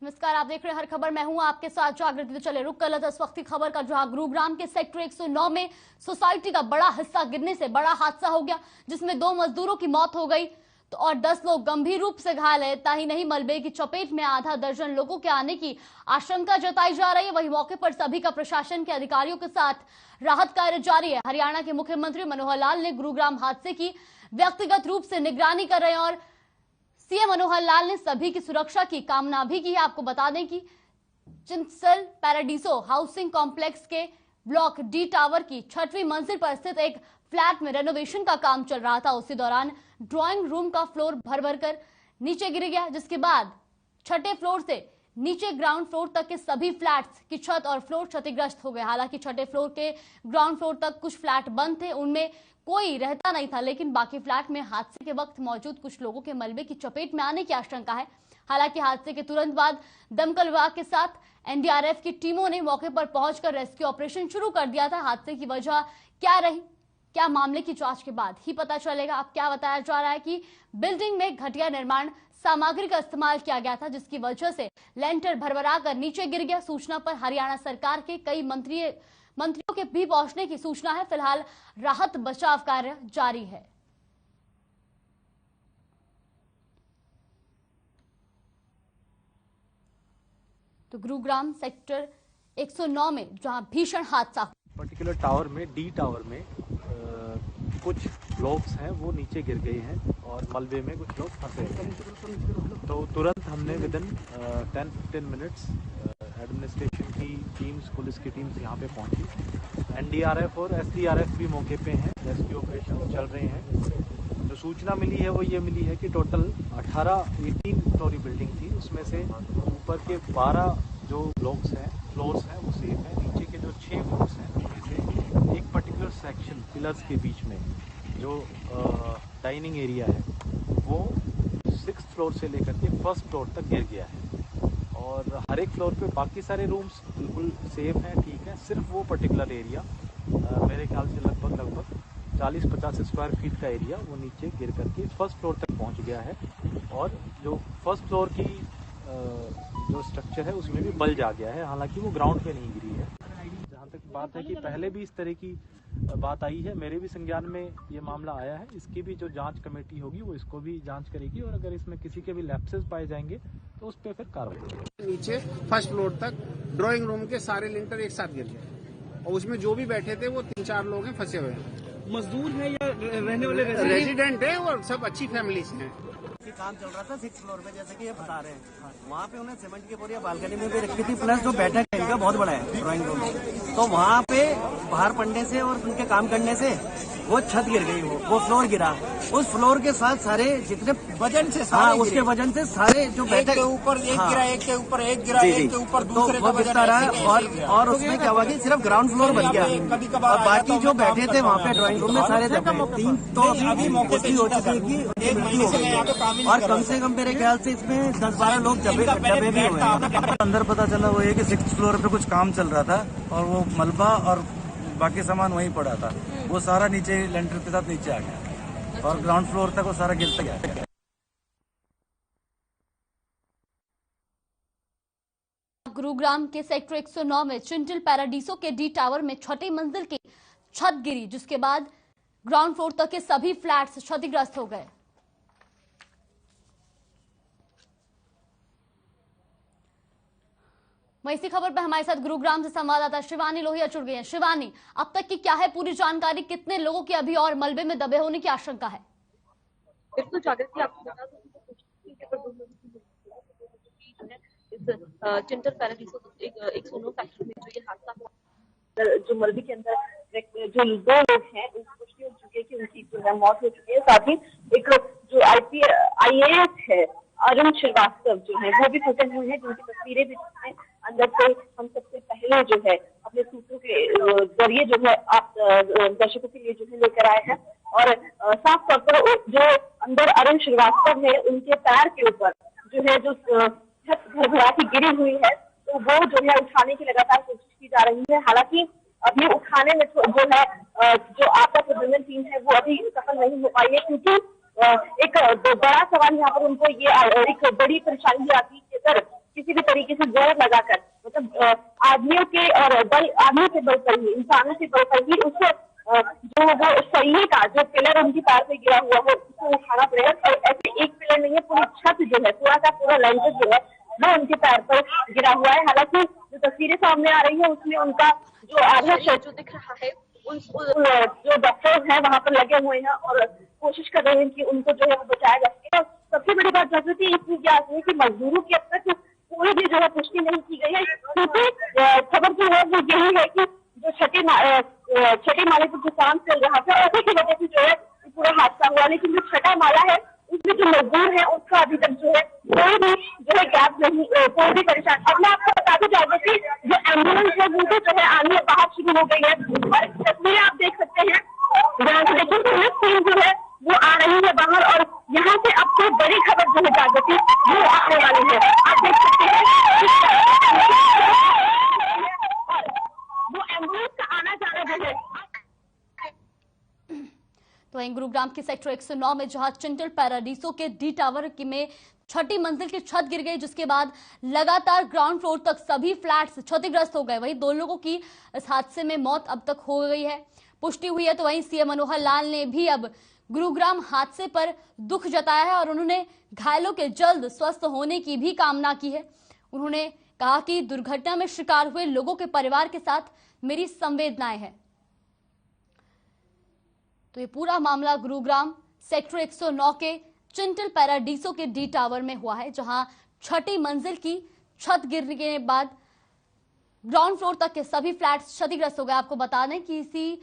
नमस्कार, आप देख रहे हैं हर खबर। मैं हूं आपके साथ जागृति। तो चले रुक कर लेते इस वक्त की खबर का, जहां गुरुग्राम के सेक्टर 109 में सोसाइटी का बड़ा हिस्सा गिरने से बड़ा हादसा हो गया, जिसमें 2 मजदूरों की मौत हो गई तो और 10 लोग गंभीर रूप से घायल है। इतना ही नहीं, मलबे की चपेट में आधा दर्जन लोगों के आने की आशंका जताई जा रही है। वही मौके पर सभी का प्रशासन के अधिकारियों के साथ राहत कार्य जारी है। हरियाणा के मुख्यमंत्री मनोहर लाल ने गुरुग्राम हादसे की व्यक्तिगत रूप से निगरानी कर रहे हैं और सीएम मनोहर लाल ने सभी की सुरक्षा की कामना भी की है। आपको बता दें कि चिंतल पैराडीसो हाउसिंग कॉम्प्लेक्स के ब्लॉक डी टावर की 6वीं मंजिल पर स्थित एक फ्लैट में रेनोवेशन का काम चल रहा था। उसी दौरान ड्राइंग रूम का फ्लोर भर भर कर नीचे गिर गया, जिसके बाद 6ठे फ्लोर से नीचे ग्राउंड फ्लोर तक के सभी फ्लैट्स की छत और फ्लोर क्षतिग्रस्त हो गए। हालांकि 6ठे फ्लोर के ग्राउंड फ्लोर तक कुछ फ्लैट बंद थे, उनमें कोई रहता नहीं था, लेकिन बाकी फ्लैट में हादसे के वक्त मौजूद कुछ लोगों के मलबे की चपेट में आने की आशंका है। हालांकि हादसे के तुरंत बाद दमकल विभाग के साथ एनडीआरएफ की टीमों ने मौके पर पहुंचकर रेस्क्यू ऑपरेशन शुरू कर दिया था। हादसे की वजह क्या रही, क्या मामले की जांच के बाद ही पता चलेगा। अब क्या बताया जा रहा है कि बिल्डिंग में घटिया निर्माण सामग्री का इस्तेमाल किया गया था, जिसकी वजह से लेंटर भरभरा कर नीचे गिर गया। सूचना पर हरियाणा सरकार के कई मंत्रियों के भी पहुंचने की सूचना है। फिलहाल राहत बचाव कार्य जारी है। तो गुरुग्राम सेक्टर 109 में जहां भीषण हादसा, पर्टिकुलर टावर में, डी टावर में कुछ ब्लॉक्स हैं वो नीचे गिर गए हैं और मलबे में कुछ लोग फंसे हैं। तो तुरंत हमने विदिन 10-15 मिनट्स एडमिनिस्ट्रेशन की टीम्स, पुलिस की टीम्स यहाँ पे पहुंची। एनडीआरएफ और एसडीआरएफ भी मौके पे हैं, रेस्क्यू ऑपरेशन चल रहे हैं। जो सूचना मिली है वो ये मिली है कि टोटल 18 स्टोरी बिल्डिंग थी, उसमें से ऊपर के 12 जो ब्लॉक्स हैं, फ्लोर्स हैं, वो सेफ हैं। नीचे के जो 6 फ्लोर्स हैं उनमें से एक पर्टिकुलर सेक्शन पिलर्स के बीच में जो डाइनिंग एरिया है वो 6th फ्लोर से लेकर के 1st फ्लोर तक गिर गया है। और हर एक फ्लोर पे बाकी सारे रूम्स बिल्कुल सेफ हैं, ठीक है। सिर्फ वो पर्टिकुलर एरिया मेरे ख्याल से लगभग 40-50 स्क्वायर फीट का एरिया वो नीचे गिर करके 1st फ्लोर तक पहुंच गया है। और जो 1st फ्लोर की जो स्ट्रक्चर है उसमें भी बल्ज आ गया है, हालांकि वो ग्राउंड पे नहीं गिरी है। जहाँ तक बात है कि पहले भी इस तरह की बात आई है, मेरे भी संज्ञान में ये मामला आया है। इसकी भी जो जांच कमेटी होगी वो इसको भी जांच करेगी और अगर इसमें किसी के भी लैप्सेस पाए जाएंगे तो उस पर फिर कार्रवाई होगी। नीचे 1st फ्लोर तक ड्राइंग रूम के सारे लिंटर एक साथ गिर गए और उसमें जो भी बैठे थे वो 3-4 लोग हैं, फंसे हुए हैं। मजदूर है या रहने वाले रेजिडेंट है और सब अच्छी फैमिलीज हैं। काम चल रहा था 6th फ्लोर पे, जैसे कि ये बता रहे हैं। वहाँ पे उन्हें सीमेंट की बोरियां बालकनी में भी रखी थी, प्लस जो बैठक है इनका बहुत बड़ा है ड्राइंग रूम, तो वहाँ पे बाहर पड़ने से और उनके काम करने से वो छत गिर गई, वो फ्लोर गिरा। उस फ्लोर के साथ सारे जितने वजन से, हाँ, उसके वजन से सारे जो बैठक के ऊपर एक गिरा, एक के ऊपर एक गिरा, एक के ऊपर दूसरे का गिरता रहा। और उसमें क्या हुआ कि सिर्फ ग्राउंड फ्लोर बन गया और बाकी जो बैठे थे वहाँ पे ड्राइंग रूम में सारे दबे। 3 तो अभी मौके की हो चुकी है कि एक महीने से और कम से कम मेरे ख्याल से इसमें 10-12 लोग दबे भी हुए हैं। अंदर पता चला वो ये कि 6th फ्लोर पे कुछ काम चल रहा था और वो मलबा और बाकी सामान वहीं पड़ा था, वो सारा नीचे लेंटर के साथ नीचे आ गया और ग्राउंड फ्लोर तक वो सारा गिरता गया। गुरुग्राम के सेक्टर 109 में चिंटल पैराडीसो के डी टावर में 6ठी मंजिल की छत गिरी, जिसके बाद ग्राउंड फ्लोर तक के सभी फ्लैट्स क्षतिग्रस्त हो गए। वहीं इसी खबर पर हमारे साथ गुरुग्राम से संवाददाता शिवानी लोहिया जुड़ गई हैं। शिवानी, अब तक की क्या है पूरी जानकारी, कितने लोगों की अभी और मलबे में दबे होने की आशंका है? बिल्कुल जागृति, आपको बता दूं चिंटल पैराडीसो 109 फैक्ट्री में जो ये हादसा हुआ, जो मलबे के अंदर जो 2 लोग हैं पुष्टि हो चुकी है कि उनकी जो है मौत हो चुकी है। साथ ही एक जो IAS है अरुण श्रीवास्तव जो है वो भी फंसे हुए हैं, जिनकी तस्वीरें भी अंदर से हम सबसे पहले जो है अपने सूत्रों के जरिए जो है आप दर्शकों के लिए जो है लेकर आए हैं। और साफ तौर पर जो अंदर अरुण श्रीवास्तव है उनके पैर के ऊपर जो है जो छत भरभरा की गिरी हुई है, तो वो जो है उठाने की लगातार कोशिश की जा रही है। हालांकि अभी उठाने में जो है जो आपदा प्रबंधन टीम है वो अभी सफल नहीं हो पाई है, क्योंकि एक बड़ा सवाल यहाँ पर उनको ये एक बड़ी परेशानी आती है कि अगर किसी भी तरीके से जोर लगाकर, मतलब आदमियों के और आदमियों के बल पर ही, इंसानों के बल पर ही उसको जो वो सही का जो पिलर उनकी पैर से गिरा हुआ है उसको उठाना पड़ेगा। और ऐसे एक पिलर नहीं है, पूरी छत जो है, पूरा का पूरा लेंटर जो है वो उनके पैर पर गिरा हुआ है। हालांकि जो तस्वीरें सामने आ रही है उसमें उनका जो आधा शरीर जो दिख रहा है, जो डॉक्टर्स हैं वहां पर लगे हुए हैं और कोशिश कर रहे हैं कि उनको जो है वो बचाया जा सके। और सबसे बड़ी बात जागृति इसमें क्या आती है कि मजदूरों की अब तक कोई भी जो है पुष्टि नहीं की गई है, क्योंकि खबर जो है वो यही है कि जो छठे माले पर जो काम चल रहा था उसी की वजह से जो है पूरा हादसा हुआ। लेकिन जो छठा माला है उसमें जो मजदूर है उसका अभी तक जो है कोई भी जो है गैप नहीं, कोई भी परेशान। अब मैं आपको बताती जाऊंगी कि जो एम्बुलेंस है वो जो है आनी बाहर शुरू हो गई है और तस्वीरें आप देख सकते हैं जहाँ से देखिए पुलिस टीम जो है वो आ रही है बाहर। और यहाँ से अब कोई बड़ी खबर जो है जागृति वो आने वाली है, आप देख सकते हैं वो एम्बुलेंस का आना जाना जो है। तो वहीं गुरुग्राम के सेक्टर 109 में जहां चिंटल पैराडीसो के डी टावर में छठी मंजिल की छत गिर गई, जिसके बाद लगातार ग्राउंड फ्लोर तक सभी फ्लैट्स क्षतिग्रस्त हो गए। वहीं 2 लोगों की इस हादसे में मौत अब तक हो गई है, पुष्टि हुई है। तो वहीं सीएम मनोहर लाल ने भी अब गुरुग्राम हादसे पर दुख जताया है और उन्होंने घायलों के जल्द स्वस्थ होने की भी कामना की है। उन्होंने कहा कि दुर्घटना में शिकार हुए लोगों के परिवार के साथ मेरी संवेदनाएं हैं। तो ये पूरा मामला गुरुग्राम सेक्टर 109 के चिंटल पैराडीसो के डी टावर में हुआ है, जहां छठी मंजिल की छत गिरने के बाद ग्राउंड फ्लोर तक के सभी फ्लैट्स क्षतिग्रस्त हो गए। आपको बता दें कि इसी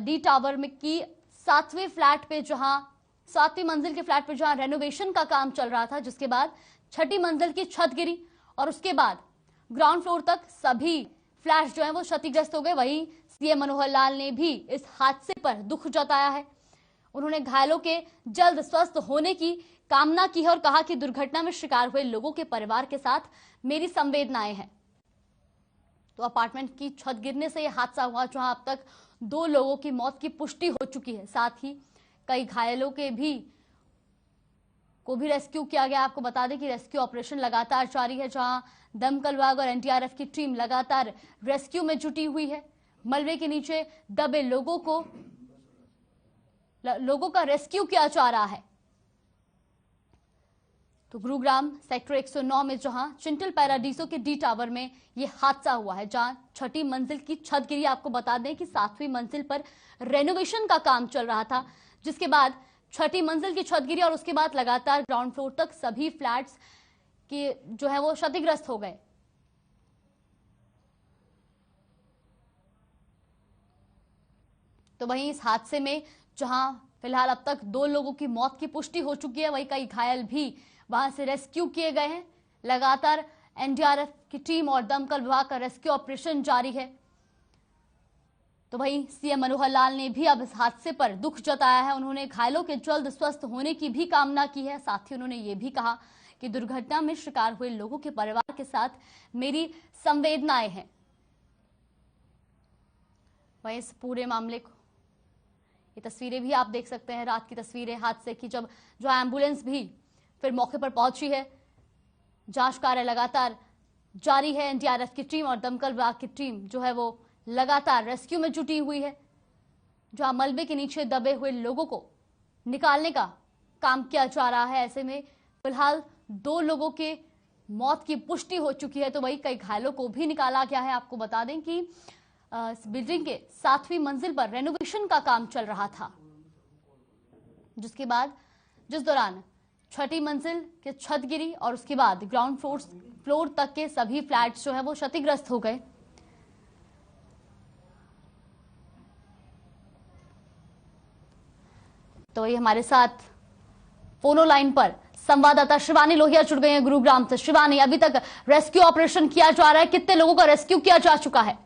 डी टावर में की 7वें फ्लैट पे, जहां 7वीं मंजिल के फ्लैट पे जहां रेनोवेशन का काम चल रहा था, जिसके बाद छठी मंजिल की छत गिरी और उसके बाद ग्राउंड फ्लोर तक सभी फ्लैट्स जो है वो क्षतिग्रस्त हो गए। वहीं सीएम मनोहर लाल ने भी इस हादसे पर दुख जताया है। उन्होंने घायलों के जल्द स्वस्थ होने की कामना की है और कहा कि दुर्घटना में शिकार हुए लोगों के परिवार के साथ मेरी संवेदनाएं हैं। तो अपार्टमेंट की छत गिरने से यह हादसा हुआ, जहां अब तक 2 लोगों की मौत की पुष्टि हो चुकी है, साथ ही कई घायलों के को भी रेस्क्यू किया गया। आपको बता दें कि रेस्क्यू ऑपरेशन लगातार जारी है, जहां दमकल विभाग और एनडीआरएफ की टीम लगातार रेस्क्यू में जुटी हुई है। मलबे के नीचे दबे लोगों का रेस्क्यू किया जा रहा है। तो गुरुग्राम सेक्टर 109 में जहां चिंटल पैराडीसो के डी टावर में यह हादसा हुआ है, जहां छठी मंजिल की छत गिरी। आपको बता दें कि 7वीं मंजिल पर रेनोवेशन का काम चल रहा था, जिसके बाद छठी मंजिल की छत गिरी और उसके बाद लगातार ग्राउंड फ्लोर तक सभी फ्लैट्स के जो है वो क्षतिग्रस्त हो गए। तो वहीं इस हादसे में जहां फिलहाल अब तक 2 लोगों की मौत की पुष्टि हो चुकी है, वहीं कई घायल भी वहां से रेस्क्यू किए गए हैं। लगातार एनडीआरएफ की टीम और दमकल विभाग का रेस्क्यू ऑपरेशन जारी है। तो वहीं सीएम मनोहर लाल ने भी अब इस हादसे पर दुख जताया है। उन्होंने घायलों के जल्द स्वस्थ होने की भी कामना की है। साथ ही उन्होंने ये भी कहा कि दुर्घटना में शिकार हुए लोगों के परिवार के साथ मेरी संवेदनाएं हैं। वहीं इस पूरे मामले को, ये तस्वीरें भी आप देख सकते हैं, रात की तस्वीरें हादसे की, जब जो एम्बुलेंस भी फिर मौके पर पहुंची है। जांच कार्य लगातार जारी है। एनडीआरएफ की टीम और दमकल विभाग की टीम जो है वो लगातार रेस्क्यू में जुटी हुई है, जहां मलबे के नीचे दबे हुए लोगों को निकालने का काम किया जा रहा है। ऐसे में फिलहाल 2 लोगों के मौत की पुष्टि हो चुकी है, तो वही कई घायलों को भी निकाला गया है। आपको बता दें कि इस बिल्डिंग के 7वीं मंजिल पर रेनोवेशन का काम चल रहा था, जिस दौरान छठी मंजिल की छत गिरी और उसके बाद ग्राउंड फ्लोर तक के सभी फ्लैट्स जो है वो क्षतिग्रस्त हो गए। तो ये हमारे साथ फोनो लाइन पर संवाददाता शिवानी लोहिया जुड़ गए हैं गुरुग्राम से। शिवानी, अभी तक रेस्क्यू ऑपरेशन किया जा रहा है, कितने लोगों का रेस्क्यू किया जा चुका है?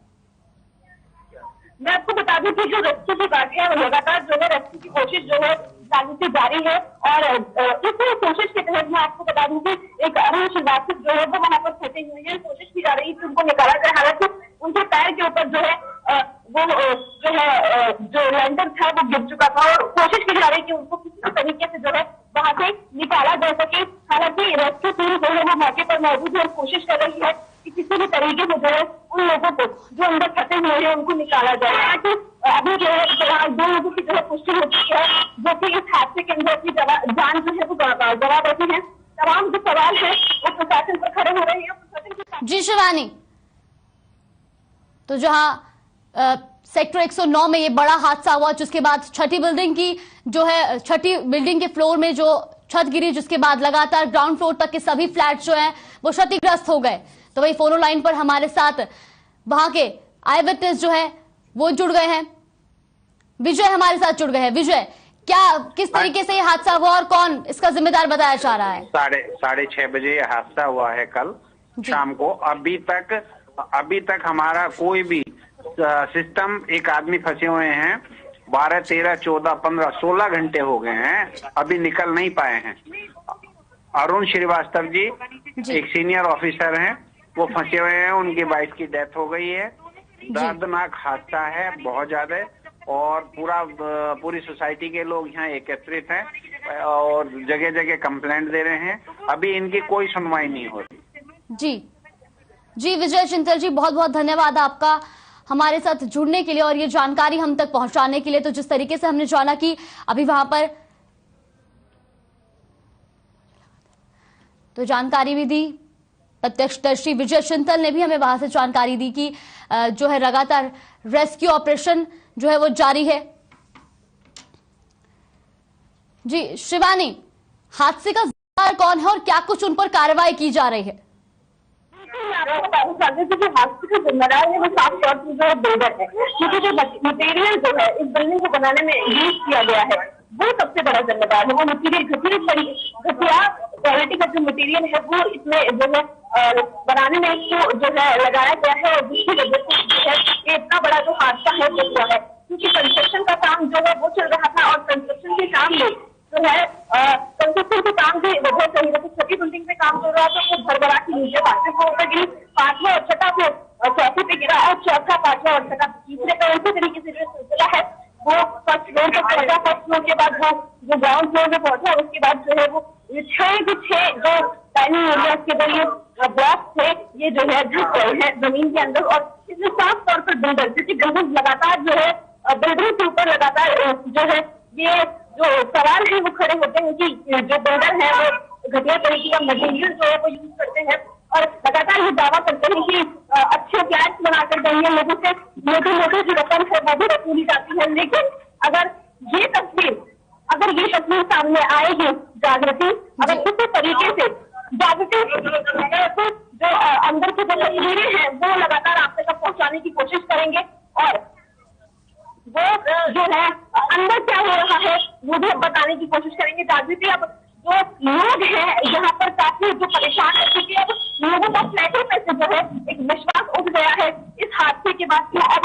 मैं आपको बता दूं कि जो रेस्क्यू की बात है लगातार जो है रेस्क्यू की कोशिश जो है से जारी है। और इस कोशिश के तहत मैं आपको बता दूं कि एक अरुण श्रीवास्तव जो है वो वहां पर फंसे हुए हैं। कोशिश की जा रही है कि उनको निकाला जाए। हालांकि उनके पैर के ऊपर जो है वो जो है जो लैंडर था वो गिर चुका था और कोशिश की जा रही है कि उनको किसी तरीके से जो है वहां से निकाला जा सके। हालांकि रेस्क्यू टीम जो है वो मौके पर मौजूद है और कोशिश कर रही है कि किसी भी तरीके से जो है उन लोगों को जो अंदर फंसे हुए हैं उनको निकाला जाए। हालांकि अभी जो है फिलहाल 2 लोगों की जो है पुष्टि हो चुकी है जो कि इस हादसे के अंदर अपनी जान जो है वो गवा बैठी है। तमाम जो सवाल है वो प्रशासन पर खड़े हो रहे हैं। जी शिवानी, तो जहां सेक्टर 109 में ये बड़ा हादसा हुआ जिसके बाद छठी बिल्डिंग के फ्लोर में जो छत गिरी, जिसके बाद लगातार ग्राउंड फ्लोर तक के सभी फ्लैट जो हैं वो क्षतिग्रस्त हो गए। तो वही फोन लाइन पर हमारे साथ वहां के आई विटनेस जो है वो जुड़ गए हैं, विजय हमारे साथ जुड़ गए हैं। विजय, किस तरीके से ये हादसा हुआ और कौन इसका जिम्मेदार बताया जा रहा है? 6:30 बजे ये हादसा हुआ है कल शाम को। अभी तक हमारा कोई भी सिस्टम, एक आदमी फंसे हुए हैं, 12, 13, 14, 15, 16 घंटे हो गए हैं, अभी निकल नहीं पाए हैं। अरुण श्रीवास्तव जी एक सीनियर ऑफिसर हैं, वो फंसे हुए हैं, उनकी वाइफ की डेथ हो गई है। दर्दनाक हादसा है बहुत ज्यादा, और पूरी सोसाइटी के लोग यहाँ एकत्रित हैं और जगह जगह कंप्लेंट दे रहे हैं। अभी इनकी कोई सुनवाई नहीं हो रही। जी विजय चिंतल जी, बहुत बहुत धन्यवाद आपका हमारे साथ जुड़ने के लिए और ये जानकारी हम तक पहुंचाने के लिए। तो जिस तरीके से हमने जाना कि अभी वहां पर तो जानकारी भी दी, प्रत्यक्षदर्शी विजय चिंतल ने भी हमें वहां से जानकारी दी कि जो है लगातार रेस्क्यू ऑपरेशन जो है वो जारी है। जी शिवानी, हादसे का जिम्मेदार कौन है और क्या कुछ उन पर कार्रवाई की जा रही है? जो हादसे का जिम्मेदार है वो साफ तौर पर जो है बिल्डर है, क्योंकि जो मटेरियल जो है इस बिल्डिंग को बनाने में यूज किया गया है वो सबसे बड़ा जिम्मेदार है। वो मटेरियल घटिया क्वालिटी का जो मटेरियल है वो इसमें जो है बनाने में इसको जो है लगाया गया है, और जिसकी वजह से जो है ये इतना बड़ा जो हादसा है वो हुआ है। क्योंकि कंस्ट्रक्शन का काम जो है वो चल रहा था और कंस्ट्रक्शन के काम में जो है कंस्ट्रक्शन के काम की वजह से ही छठी बिल्डिंग पे काम चल रहा था, वो भरभरा के नीचे 5वें फ्लोर पे गिरी, 5वां और 6ठा फ्लोर चौथे पे गिरा, और चौथा, 5वां और 6ठा तीसरे पे। इसी तरीके से जो सिलसिला है वो फर्स्ट फ्लोर पे पहुंचा, फर्स्ट फ्लोर के बाद वो जो ग्राउंड फ्लोर में पहुंचा, उसके बाद जो है वो 6 जो डाइनिंग एरिया के जरिए ब्लॉक थे ये जो है घुस गए हैं जमीन के अंदर। और इसमें साफ तौर पर बिल्डर, क्योंकि बिल्डर लगातार जो है बिल्डरों के ऊपर लगातार जो है ये जो सवाल है वो खड़े होते हैं कि जो बिल्डर है वो घटिया तरीके का मटेरियल जो है वो यूज करते हैं और लगातार ये दावा करते हैं कि अच्छे फ्लैट्स बनाकर देंगे, लोगों से मोटी जो रकम है वो भी वसूली जाती है। लेकिन अगर ये तस्वीर सामने आएगी जागृति, अगर इसी तरीके से जागृति जो अंदर की जो तस्वीरें हैं वो लगातार आप तक पहुंचाने की कोशिश करेंगे, और वो जो है अंदर क्या हो रहा है वो भी बताने की कोशिश करेंगे। जागृति, अब जो लोग हैं यहाँ पर काफी जो परेशान है, क्योंकि अब लोगों का फ्लैटों में से जो है एक विश्वास उठ गया है इस हादसे के बाद। अब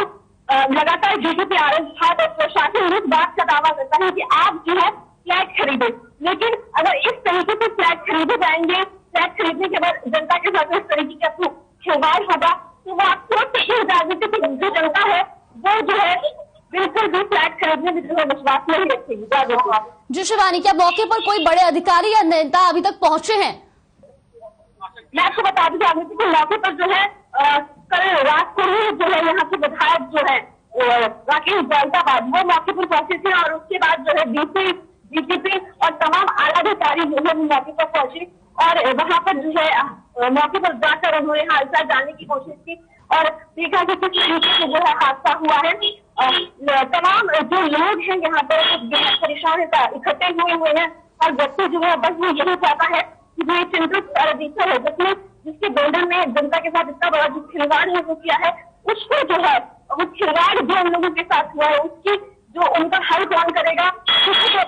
लगातार डीजीपी आरएस खान और प्रशासन इस बात का दावा करता है कि आप जो है फ्लैट खरीदे, लेकिन अगर इस तरीके से फ्लैट खरीदे जाएंगे, फ्लैट खरीदने के बाद जनता के साथ इस तरीके का खिलवाड़ होगा, तो वो आप सोच सकते राजनीति की जो जनता है वो जो है बिल्कुल भी फ्लैट खरीदने में जो है विश्वास नहीं रखेगी। जी शिवानी, क्या मौके पर कोई बड़े अधिकारी या नेता अभी तक पहुंचे हैं? मैं आपको बता दूं राजनीति के मौके पर जो है कल रात को ही जो है यहाँ के विधायक जो है राकेश जैलताबाद वो मौके पर पहुंचे थे, और उसके बाद जो है डीजीपी और तमाम आला अधिकारी जो है मौके पर पहुंचे और वहां पर जो है मौके पर जाकर उन्होंने हादसा जानने की कोशिश की और देखा कि किस तरीके से जो है हादसा हुआ है। तमाम जो लोग हैं यहाँ पर परेशान इकट्ठे हुए हैं, और व्यक्ति जो है बस वो यही चाहता है कि जो चिंतित रजिस्टर है जिसके बिल्डर में जनता के साथ इतना बड़ा जो खिलवाड़ है वो किया है, उसको जो है वो खिलवाड़ जो उन लोगों के साथ हुआ है उसकी जो उनका हल कौन करेगा, क्योंकि तो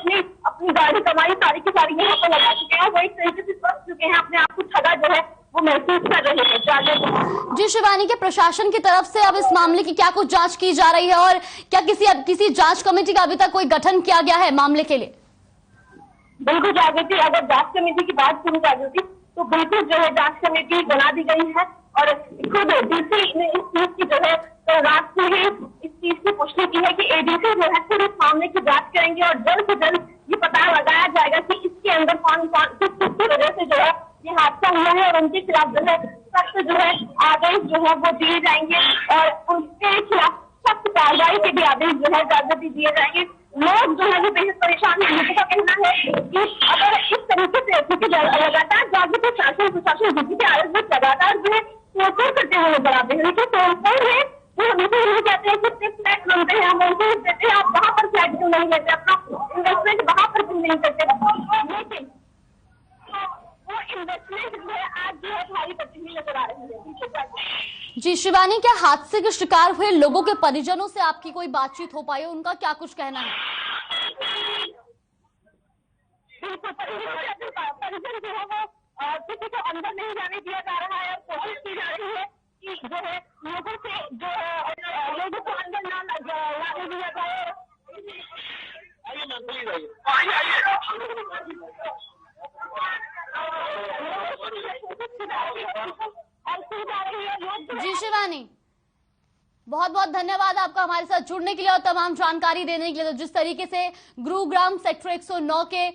अपनी गाड़ी कमाई सारी की सारी यहाँ पर लगा चुके हैं, वो एक तरीके से फंस चुके हैं, अपने आप को ठगा जो है वो महसूस कर रहे हैं। जी शिवानी, के प्रशासन की तरफ से अब इस मामले की क्या कुछ जांच की जा रही है और क्या किसी जांच कमेटी का अभी तक कोई गठन किया गया है मामले के लिए? बिल्कुल जागृति, अगर जांच कमेटी की बात करूं जागृति तो बिल्कुल जो है जांच कमेटी बना दी गई है, और खुद डीसी ने इस चीज की जो है रात से ही इस चीज की पुष्टि की है कि एडीसी जो है फिर इस मामले की जांच करेंगे और जल्द से जल्द ये पता लगाया जाएगा कि इसके हुआ है और उनके खिलाफ जो है सख्त जो है आदेश जो है वो दिए जाएंगे और उनके खिलाफ सख्त कार्रवाई के भी आदेश जो है जागृति दिए जाएंगे। लोग जो है वो बेहद परेशान है। लोगों का कहना है कि अगर इस तरीके से क्योंकि लगातार जागृति शासन प्रशासन ड्यूटी के आयोग में लगातार जो है तोड़फोड़ करते हुए नजर आते हैं। लेकिन तोड़फोड़ है वो हमेशा यही कहते हैं कि सिर्फ फ्लैट बनते हैं, हम उनको देते हैं, आप वहां पर फ्लैट क्यों नहीं लेते, अपना इन्वेस्टमेंट वहां पर क्यों नहीं करते। लेकिन वो इन्वेस्टमेंट जो है आज जो है भारी पड़ती हुई नजर आ रही है। जी शिवानी, क्या हादसे के शिकार हुए लोगों के परिजनों से आपकी कोई बातचीत हो पाई है? उनका क्या कुछ कहना है? परिजन जो है वो किसी को अंदर नहीं जाने दिया जा रहा है और कोशिश की जा रही है कि जो है लोगों से जो लोगों को अंदर ना लाने दिया जाए। जी शिवानी, बहुत बहुत धन्यवाद आपका हमारे साथ जुड़ने के लिए और तमाम जानकारी देने के लिए। तो जिस तरीके से गुरुग्राम सेक्टर 109 के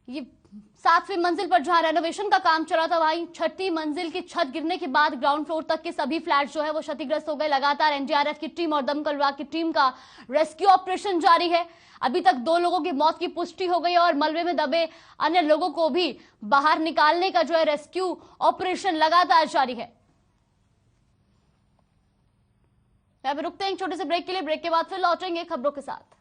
ये 7वीं मंजिल पर जहां रेनोवेशन का काम चला था, वहीं 6ठी मंजिल की छत गिरने के बाद ग्राउंड फ्लोर तक के सभी फ्लैट जो है वो क्षतिग्रस्त हो गए। लगातार एनडीआरएफ की टीम और दमकल विभाग की टीम का रेस्क्यू ऑपरेशन जारी है। अभी तक 2 लोगों की मौत की पुष्टि हो गई है और मलबे में दबे अन्य लोगों को भी बाहर निकालने का जो है रेस्क्यू ऑपरेशन लगातार जारी है। रुकते हैं एक छोटे से ब्रेक के लिए। ब्रेक के बाद फिर लौटेंगे खबरों के साथ।